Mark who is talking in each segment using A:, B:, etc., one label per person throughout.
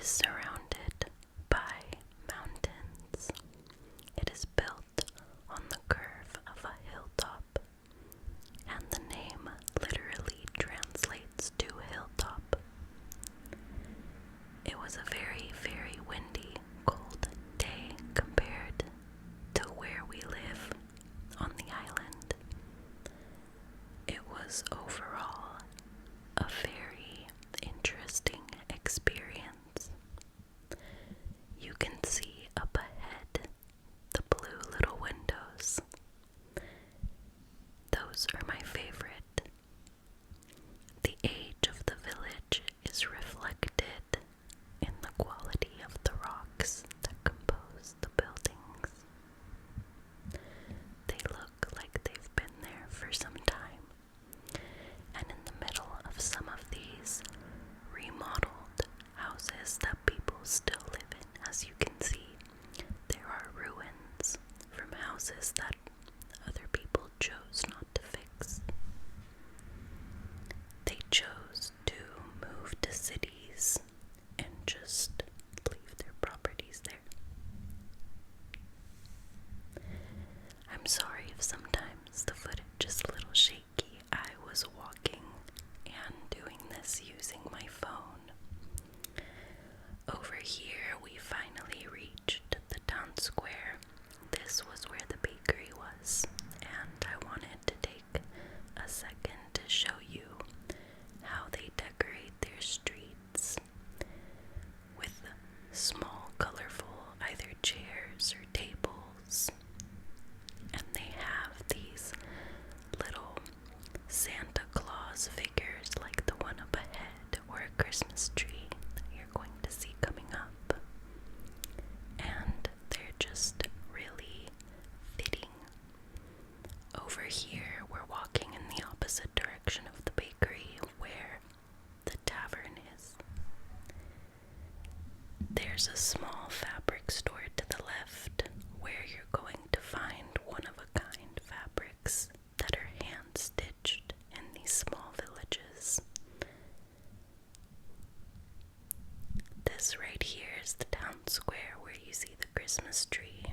A: is surrounded by mountains. It is built on the curve of a hilltop, and the name literally translates to hilltop. It was a very, very windy, cold day compared to where we live on the island. It was overall a very interesting experience. You can see up ahead the blue little windows. Those are my favorite. The age of the village is reflected in the quality of the rocks that compose the buildings. They look like they've been there for some time, and in the middle of some of these remodeled houses that people still live in, as you can see, there are ruins from houses that other people chose not to fix. They chose to move to cities and just leave their properties there. I'm sorry if sometimes the footage is a little shaky. I was walking and doing this using my phone. Over here, we finally reached the town square. This was where the bakery was, and I wanted to take a second to show you how they decorate their streets with small, colorful either chairs or tables. And they have these little Santa Claus figures like the one up ahead, or a Christmas tree that you're going to see coming up. And they're just really fitting. Over here, we're walking in the opposite direction of the bakery where the tavern is. There's a small fabric store to the left where you're going to find one-of-a-kind fabrics that are hand-stitched in these small villages. This right here is the town square where you see the Christmas tree,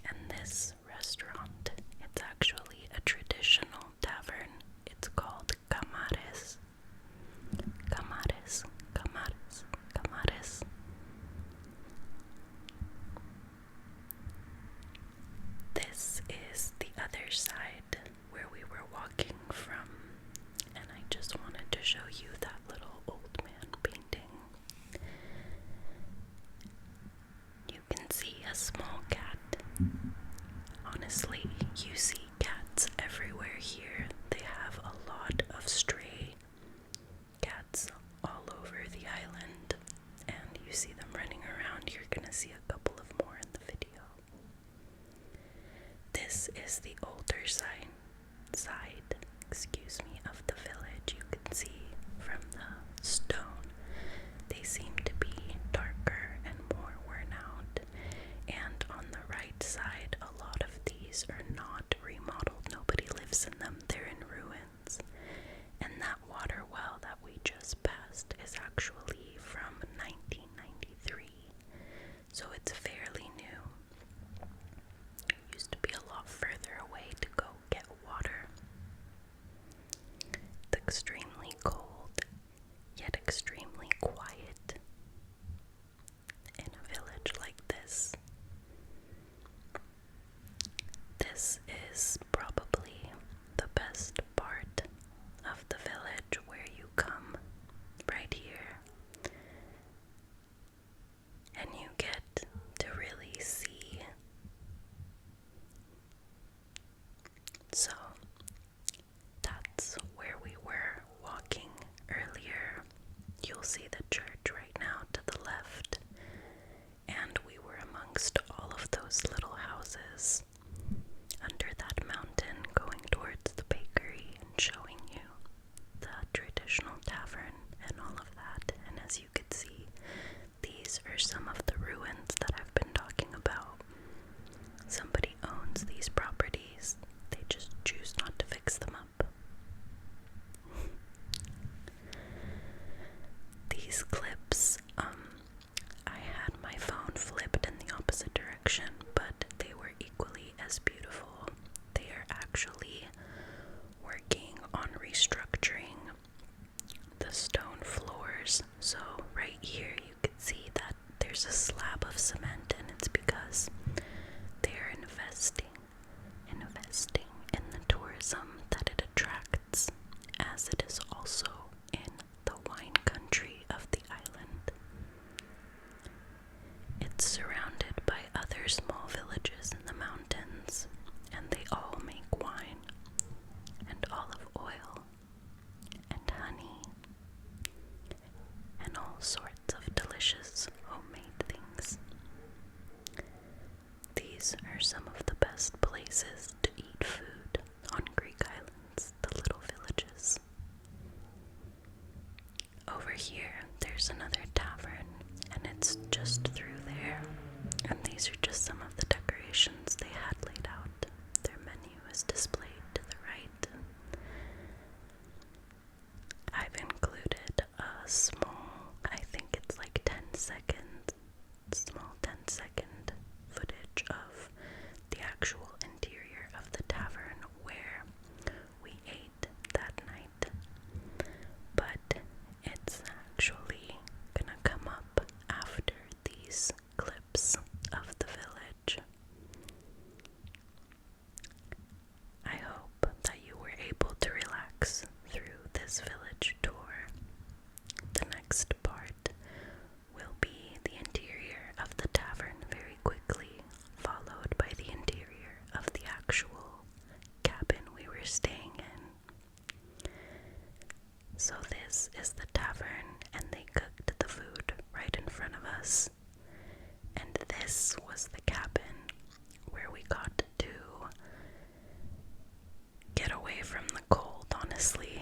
A: and this restaurant, it's actually a traditional tavern. It's called Camares. Camares, Camares, Camares. This is the other side where we were walking from, and I just wanted to show you that little old man painting. You can see a small cat. Honestly, you see cats everywhere here. They have a lot of stray cats all over the island, and you see them running around. You're gonna see a couple of more in the video. This is the older side, of the village. You can see from the stone, they seem to be darker and more worn out. And on the right side, a lot of these are not remodeled. Nobody lives in them. They're in ruins. And that water well that we just passed is actually from 1993. So it's fairly new. It used to be a lot further away to go get water. It's extremely cold, yet extremely quiet in a village like this. This is probably the best part of the village, where you come right here and you get to really see. So that's where we were walking earlier. You'll see the church right now to the left, and we were amongst all of those little houses under that mountain going towards the bakery and showing you the traditional tavern and all of that. And as you could see, these are some of the ruins that I've been talking about. Somebody owns these properties. They just choose not to fix them up. These clips are small villages in the mountains, and they all make wine, and olive oil, and honey, and all sorts of delicious homemade things. These are some of the best places to eat food on Greek islands, the little villages. Over here, there's another tavern, and it's just through there. And these are just some of the decorations they had laid out. Their menu is displayed to the right. I've included a small, I think it's like 10-second, small 10-second footage of the actual interior of the tavern where we ate that night. But it's actually gonna come up after these clips of the village. I hope that you were able to relax through this village tour. The next part will be the interior of the tavern very quickly, followed by the interior of the actual cabin we were staying in. So this is the tavern, and they cooked the food right in front of us. And this was the cabin where we got to get away from the cold, honestly.